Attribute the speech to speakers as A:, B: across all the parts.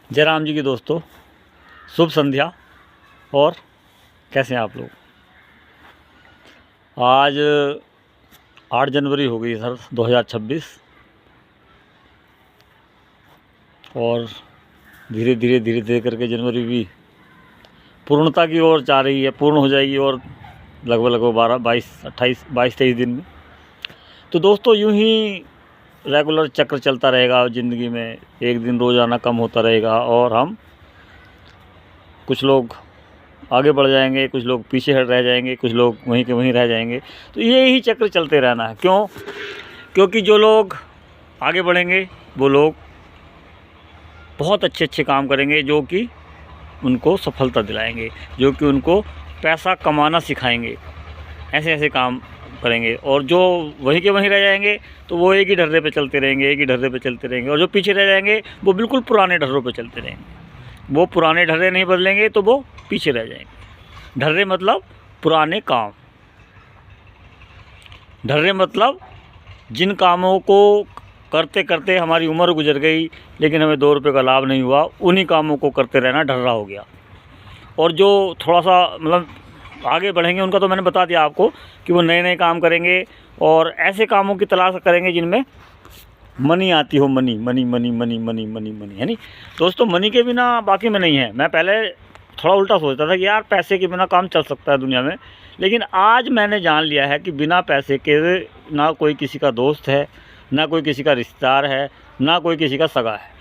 A: जय राम जी की दोस्तों, शुभ संध्या। और कैसे हैं आप लोग? आज 8 जनवरी हो गई सर 2026 और धीरे धीरे करके जनवरी भी पूर्णता की ओर जा रही है, पूर्ण हो जाएगी और लगभग 22-23 दिन में। तो दोस्तों यूं ही रेगुलर चक्र चलता रहेगा ज़िंदगी में, एक दिन रोज़ाना कम होता रहेगा और हम कुछ लोग आगे बढ़ जाएंगे, कुछ लोग पीछे हट रह जाएंगे, कुछ लोग वहीं के वहीं रह जाएंगे। तो ये ही चक्र चलते रहना है। क्यों? क्योंकि जो लोग आगे बढ़ेंगे वो लोग बहुत अच्छे काम करेंगे, जो कि उनको सफलता दिलाएंगे, जो कि उनको पैसा कमाना सिखाएंगे, ऐसे काम करेंगे। और जो वहीं के वहीं रह जाएंगे तो वो एक ही ढर्रे पे चलते रहेंगे, और जो पीछे रह जाएंगे वो बिल्कुल पुराने ढर्रों पे चलते रहेंगे। वो पुराने ढर्रे नहीं बदलेंगे तो वो पीछे रह जाएंगे। ढर्रे मतलब पुराने काम, ढर्रे मतलब जिन कामों को करते करते हमारी उम्र गुजर गई लेकिन हमें 2 रुपये का लाभ नहीं हुआ, उन्हीं कामों को करते रहना ढर्रा हो गया। और जो थोड़ा सा मतलब आगे बढ़ेंगे उनका तो मैंने बता दिया आपको कि वो नए काम करेंगे और ऐसे कामों की तलाश करेंगे जिनमें मनी आती हो। मनी है नहीं दोस्तों? मनी के बिना बाकी में नहीं है। मैं पहले थोड़ा उल्टा सोचता था कि यार पैसे के बिना काम चल सकता है दुनिया में, लेकिन आज मैंने जान लिया है कि बिना पैसे के ना कोई किसी का दोस्त है, ना कोई किसी का रिश्तेदार है, ना कोई किसी का सगा है।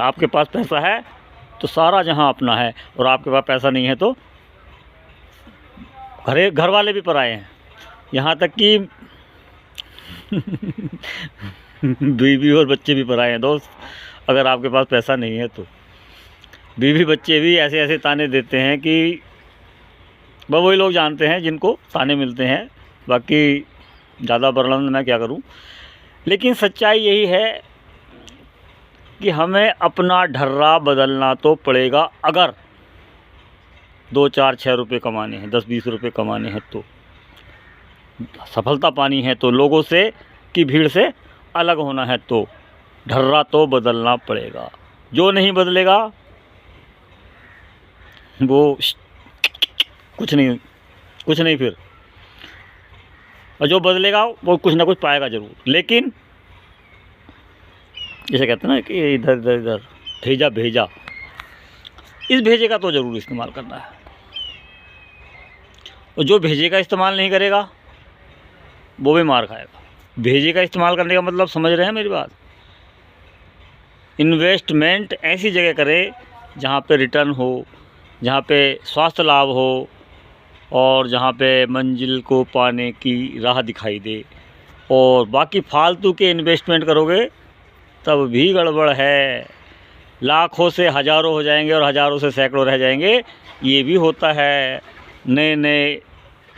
A: आपके पास पैसा है तो सारा जहां अपना है, और आपके पास पैसा नहीं है तो घर वाले भी पराए हैं, यहाँ तक कि बीवी और बच्चे भी पराए हैं दोस्त। अगर आपके पास पैसा नहीं है तो बीवी बच्चे भी ऐसे ताने देते हैं कि वही लोग जानते हैं जिनको ताने मिलते हैं। बाकी ज़्यादा वर्णन मैं क्या करूं, लेकिन सच्चाई यही है कि हमें अपना ढर्रा बदलना तो पड़ेगा। अगर 2, 4, 6 रुपये कमाने हैं, 10, 20 रुपये कमाने हैं, तो सफलता पानी है, तो लोगों से की भीड़ से अलग होना है, तो ढर्रा तो बदलना पड़ेगा। जो नहीं बदलेगा वो कुछ नहीं फिर, और जो बदलेगा वो कुछ ना कुछ पाएगा ज़रूर। लेकिन जैसे कहते हैं ना कि इधर भेजा भेजा, इस भेजे का तो ज़रूर इस्तेमाल करना है। और जो भेजे का इस्तेमाल नहीं करेगा वो भी मार खाएगा। भेजे का इस्तेमाल करने का मतलब समझ रहे हैं मेरी बात? इन्वेस्टमेंट ऐसी जगह करें जहाँ पे रिटर्न हो, जहाँ पे स्वास्थ्य लाभ हो, और जहाँ पे मंजिल को पाने की राह दिखाई दे। और बाकी फालतू के इन्वेस्टमेंट करोगे तब भी गड़बड़ है। लाखों से हज़ारों हो जाएंगे और हज़ारों से सैकड़ों रह जाएंगे। ये भी होता है नए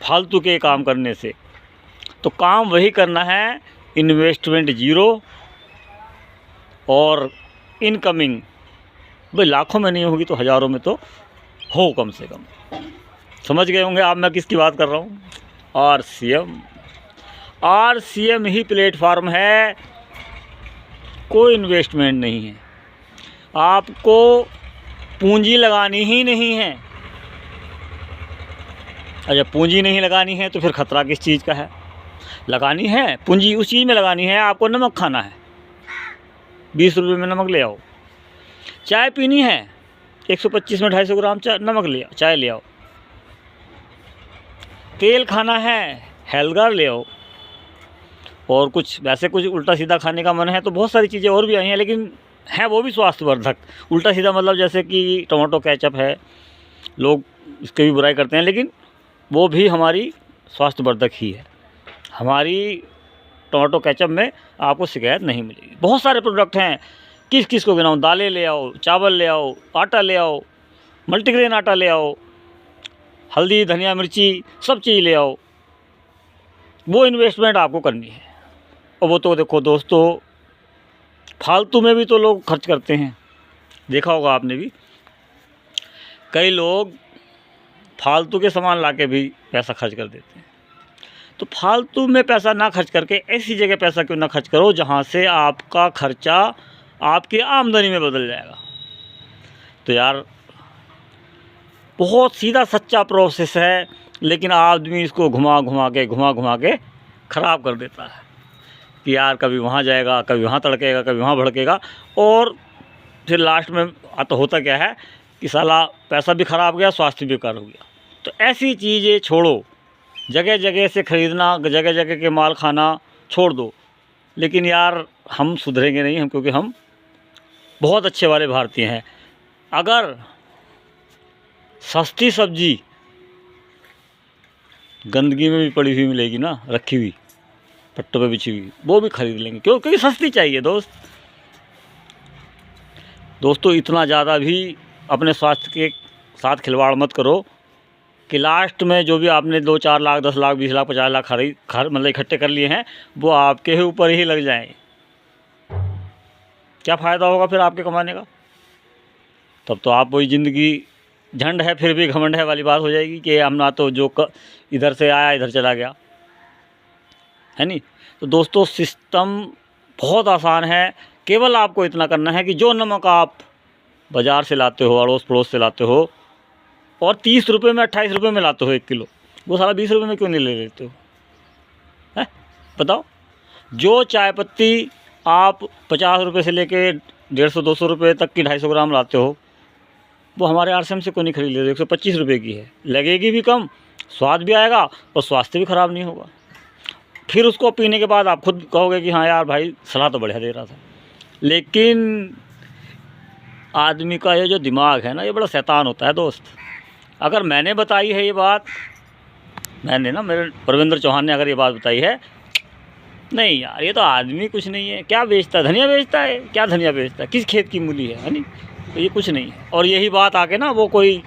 A: फालतू के काम करने से। तो काम वही करना है, इन्वेस्टमेंट ज़ीरो और इनकमिंग भाई लाखों में नहीं होगी तो हज़ारों में तो हो कम से कम। समझ गए होंगे आप मैं किसकी बात कर रहा हूँ? आरसीएम ही प्लेटफार्म है, कोई इन्वेस्टमेंट नहीं है। आपको पूंजी लगानी ही नहीं है। अच्छा, पूंजी नहीं लगानी है तो फिर खतरा किस चीज़ का है? लगानी है पूंजी, उस चीज़ में लगानी है। आपको नमक खाना है, 20 रुपये में नमक ले आओ। चाय पीनी है, 125 में 250 ग्राम चाय ले आओ। तेल खाना है, हेल्गार ले आओ। और कुछ वैसे कुछ उल्टा सीधा खाने का मन है तो बहुत सारी चीज़ें और भी आई हैं, लेकिन हैं वो भी स्वास्थ्यवर्धक। उल्टा सीधा मतलब जैसे कि टमाटो केचप है, लोग इसकी भी बुराई करते हैं, लेकिन वो भी हमारी स्वास्थ्यवर्धक ही है। हमारी टमाटो केचप में आपको शिकायत नहीं मिलेगी। बहुत सारे प्रोडक्ट हैं, किस को गिनाऊँ? दालें ले आओ, चावल ले आओ, आटा ले आओ, मल्टीग्रेन आटा ले आओ, हल्दी धनिया मिर्ची सब चीज़ ले आओ। वो इन्वेस्टमेंट आपको करनी है। और वो तो देखो दोस्तों, फालतू में भी तो लोग खर्च करते हैं, देखा होगा आपने भी। कई लोग फालतू के सामान लाके भी पैसा खर्च कर देते हैं। तो फालतू में पैसा ना खर्च करके ऐसी जगह पैसा क्यों ना खर्च करो जहाँ से आपका खर्चा आपकी आमदनी में बदल जाएगा। तो यार बहुत सीधा सच्चा प्रोसेस है, लेकिन आदमी इसको घुमा घुमा के ख़राब कर देता है कि यार कभी वहाँ जाएगा, कभी वहाँ तड़केगा, कभी वहाँ भड़केगा, और फिर लास्ट में तो होता क्या है कि साला पैसा भी ख़राब गया, स्वास्थ्य भी बेकार हो गया। तो ऐसी चीज़ें छोड़ो, जगह जगह से ख़रीदना, जगह जगह के माल खाना छोड़ दो। लेकिन यार हम सुधरेंगे नहीं, हम, क्योंकि हम बहुत अच्छे वाले भारतीय हैं। अगर सस्ती सब्जी गंदगी में भी पड़ी हुई मिलेगी ना, रखी हुई पट्टों पे बिछी हुई, वो भी ख़रीद लेंगे, क्योंकि सस्ती चाहिए दोस्तों इतना ज़्यादा भी अपने स्वास्थ्य के साथ खिलवाड़ मत करो कि लास्ट में जो भी आपने 2-4 लाख, 10 लाख, 20 लाख, 50 लाख मतलब इकट्ठे कर लिए हैं, वो आपके ही ऊपर ही लग जाएं। क्या फ़ायदा होगा फिर आपके कमाने का? तब तो आप वही ज़िंदगी झंड है फिर भी घमंड है वाली बात हो जाएगी कि हम ना तो जो इधर से आया इधर चला गया, है नहीं। तो दोस्तों सिस्टम बहुत आसान है, केवल आपको इतना करना है कि जो नमक आप बाज़ार से लाते हो, अड़ोस पड़ोस से लाते हो, और 30 रुपये में, 28 रुपये में लाते हो 1 किलो, वो सारा 20 रुपये में क्यों नहीं ले लेते हो? है बताओ। जो चाय पत्ती आप 50 रुपये से लेके 150-200 रुपये तक की 250 ग्राम लाते हो, वो हमारे आरसीएम से क्यों नहीं खरीद लेते? 125 रुपये की है, लगेगी भी कम, स्वाद भी आएगा और स्वास्थ्य भी ख़राब नहीं होगा। फिर उसको पीने के बाद आप खुद कहोगे कि हाँ यार भाई सलाह तो बढ़िया दे रहा था। लेकिन आदमी का ये जो दिमाग है ना, ये बड़ा शैतान होता है दोस्त। अगर मैंने बताई है ये बात, मैंने ना, मेरे परविंदर चौहान ने अगर ये बात बताई है, नहीं यार ये तो आदमी कुछ नहीं है, क्या बेचता है? धनिया बेचता है? क्या धनिया बेचता है? किस खेत की मूली है नहीं? तो ये कुछ नहीं है। और यही बात आके ना वो कोई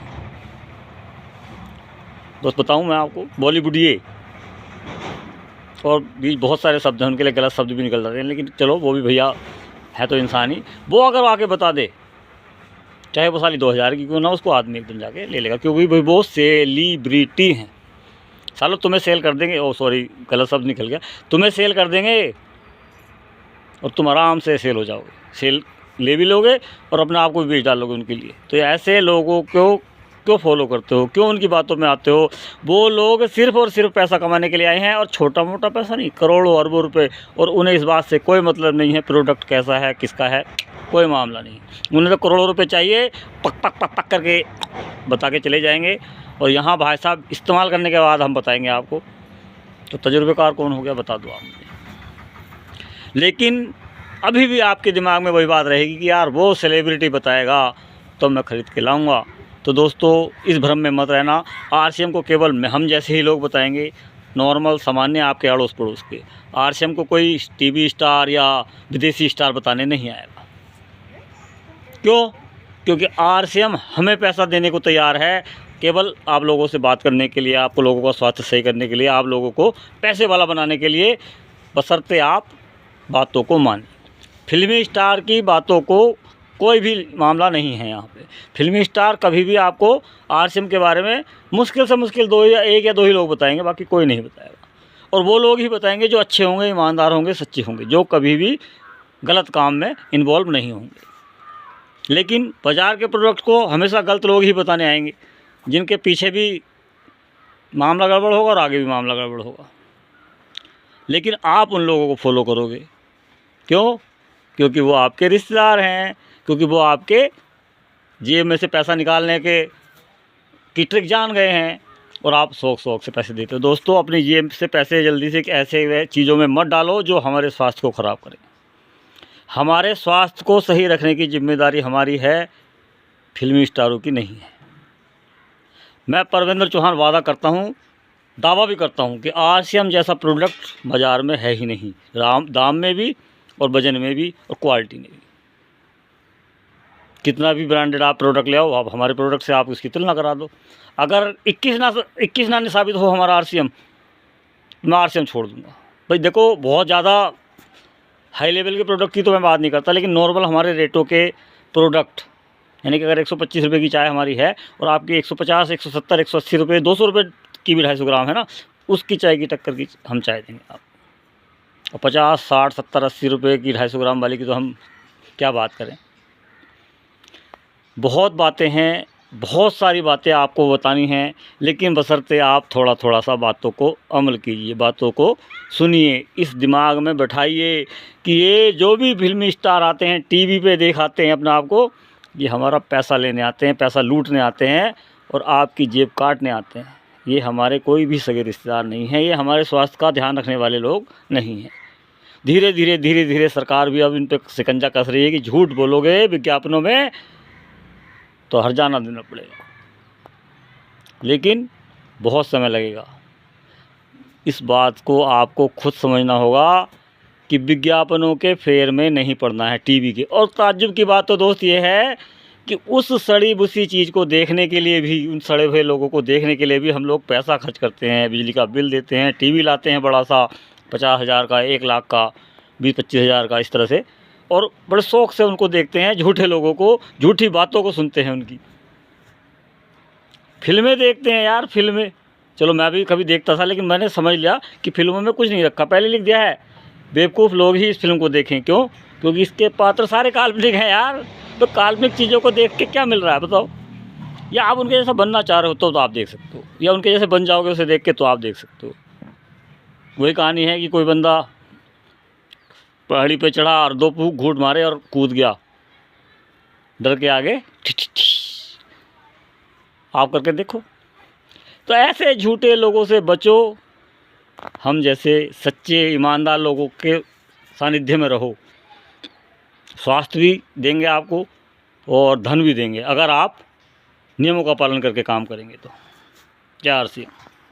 A: दोस्त बताऊं मैं आपको, बॉलीवुडिये, और भी बहुत सारे शब्द हैं, उनके लिए गलत शब्द भी निकल जाते हैं, लेकिन चलो वो भी भैया है तो इंसान ही, वो अगर आके बता दे, चाहे वो साली 2000 की क्यों ना, उसको आदमी एकदम जाके ले लेगा, क्योंकि भाई वो सेलिब्रिटी हैं। सालों तुम्हें सेल कर देंगे, ओ सॉरी गलत शब्द निकल गया, तुम्हें सेल कर देंगे और तुम आराम से सेल हो जाओगे, सेल ले भी लोगे और अपने आप को भी बेच डालोगे उनके लिए। तो ऐसे लोगों को क्यों फॉलो करते हो, क्यों उनकी बातों में आते हो? वो लोग सिर्फ़ और सिर्फ पैसा कमाने के लिए आए हैं, और छोटा मोटा पैसा नहीं, करोड़ों अरबों रुपए, और उन्हें इस बात से कोई मतलब नहीं है प्रोडक्ट कैसा है, किसका है, कोई मामला नहीं। उन्हें तो करोड़ों रुपए चाहिए, पक पक पक पक करके बता के चले जाएंगे, और यहाँ भाई साहब इस्तेमाल करने के बाद हम बताएंगे आपको। तो तजुर्बेकार कौन हो गया बता दो आप मुझे। लेकिन अभी भी आपके दिमाग में वही बात रहेगी कि यार वो सेलिब्रिटी बताएगा तो मैं ख़रीद के लाऊंगा। तो दोस्तों इस भ्रम में मत रहना, आरसीएम को केवल हम जैसे ही लोग बताएंगे, नॉर्मल सामान्य आपके अड़ोस पड़ोस के। आरसीएम को कोई टीवी स्टार या विदेशी स्टार बताने नहीं आएगा। क्यों? क्योंकि आरसीएम हमें पैसा देने को तैयार है, केवल आप लोगों से बात करने के लिए, आपको लोगों का स्वास्थ्य सही करने के लिए, आप लोगों को पैसे वाला बनाने के लिए, बशर्ते आप बातों को मानें। फिल्मी स्टार की बातों को कोई भी मामला नहीं है यहाँ पे। फिल्मी स्टार कभी भी आपको आरसीएम के बारे में मुश्किल से मुश्किल 1 या 2 ही लोग बताएंगे, बाकी कोई नहीं बताएगा। और वो लोग ही बताएंगे जो अच्छे होंगे, ईमानदार होंगे, सच्चे होंगे, जो कभी भी गलत काम में इन्वॉल्व नहीं होंगे। लेकिन बाज़ार के प्रोडक्ट को हमेशा गलत लोग ही बताने आएंगे, जिनके पीछे भी मामला गड़बड़ होगा और आगे भी मामला गड़बड़ होगा। लेकिन आप उन लोगों को फॉलो करोगे, क्यों? क्योंकि वो आपके रिश्तेदार हैं, क्योंकि वो आपके जेब में से पैसा निकालने की ट्रिक जान गए हैं, और आप शौक से पैसे देते हो। दोस्तों अपनी जेब से पैसे जल्दी से ऐसे चीज़ों में मत डालो जो हमारे स्वास्थ्य को ख़राब करें। हमारे स्वास्थ्य को सही रखने की जिम्मेदारी हमारी है, फिल्मी स्टारों की नहीं है। मैं परविंदर चौहान वादा करता हूँ, दावा भी करता हूँ कि आरसीएम जैसा प्रोडक्ट बाज़ार में है ही नहीं, दाम में भी और वजन में भी और क्वालिटी में भी। कितना भी ब्रांडेड आप प्रोडक्ट ले आओ, आप हमारे प्रोडक्ट से आप उसकी तुलना करा दो। अगर 21 ना साबित हो हमारा आरसीएम, मैं आरसीएम छोड़ दूँगा। भाई देखो बहुत ज़्यादा हाई लेवल के प्रोडक्ट की तो मैं बात नहीं करता, लेकिन नॉर्मल हमारे रेटों के प्रोडक्ट, यानी कि अगर 125 रुपये की चाय हमारी है और आपकी 150, 170, 180 रुपये, 200 रुपये की भी 250 ग्राम है ना, उसकी चाय की टक्कर की हम चाय देंगे आप। और 50, 60, 70, 80 रुपये की 250 ग्राम वाली की तो हम क्या बात करें। बहुत बातें हैं, बहुत सारी बातें आपको बतानी हैं, लेकिन बशर्ते आप थोड़ा थोड़ा सा बातों को अमल कीजिए, बातों को सुनिए, इस दिमाग में बैठाइए कि ये जो भी फिल्मी स्टार आते हैं, टीवी पे दिखाते हैं अपने आप को, ये हमारा पैसा लेने आते हैं, पैसा लूटने आते हैं और आपकी जेब काटने आते हैं। ये हमारे कोई भी सगे रिश्तेदार नहीं हैं, ये हमारे स्वास्थ्य का ध्यान रखने वाले लोग नहीं हैं। धीरे धीरे सरकार भी अब इन पे शिकंजा कस रही है कि झूठ बोलोगे विज्ञापनों में तो हर्जाना देना पड़ेगा, लेकिन बहुत समय लगेगा। इस बात को आपको खुद समझना होगा कि विज्ञापनों के फेर में नहीं पड़ना है टीवी के। और ताज्जुब की बात तो दोस्त ये है कि उस सड़ी बुसी चीज़ को देखने के लिए भी, उन सड़े हुए लोगों को देखने के लिए भी हम लोग पैसा खर्च करते हैं, बिजली का बिल देते हैं, टीवी लाते हैं बड़ा सा 50,000 का, 1 लाख का, 20-25 हज़ार का, इस तरह से, और बड़े शौक़ से उनको देखते हैं, झूठे लोगों को, झूठी बातों को सुनते हैं उनकी। फिल्में देखते हैं यार, फिल्में, चलो मैं भी कभी देखता था, लेकिन मैंने समझ लिया कि फिल्मों में कुछ नहीं रखा, पहले लिख दिया है बेवकूफ़ लोग ही इस फिल्म को देखें। क्यों? क्योंकि इसके पात्र सारे काल्पनिक हैं यार। तो काल्पनिक चीज़ों को देख के क्या मिल रहा है बताओ? या आप उनके जैसा बनना चाह रहे हो तो आप देख सकते हो, या उनके जैसे बन जाओगे उसे देख के तो आप देख सकते हो। वही कहानी है कि कोई बंदा पहाड़ी पे चढ़ा और 2 घूंट मारे और कूद गया, डर के आगे आप करके देखो। तो ऐसे झूठे लोगों से बचो, हम जैसे सच्चे ईमानदार लोगों के सानिध्य में रहो। स्वास्थ्य भी देंगे आपको और धन भी देंगे, अगर आप नियमों का पालन करके काम करेंगे तो। जय आर सी एम।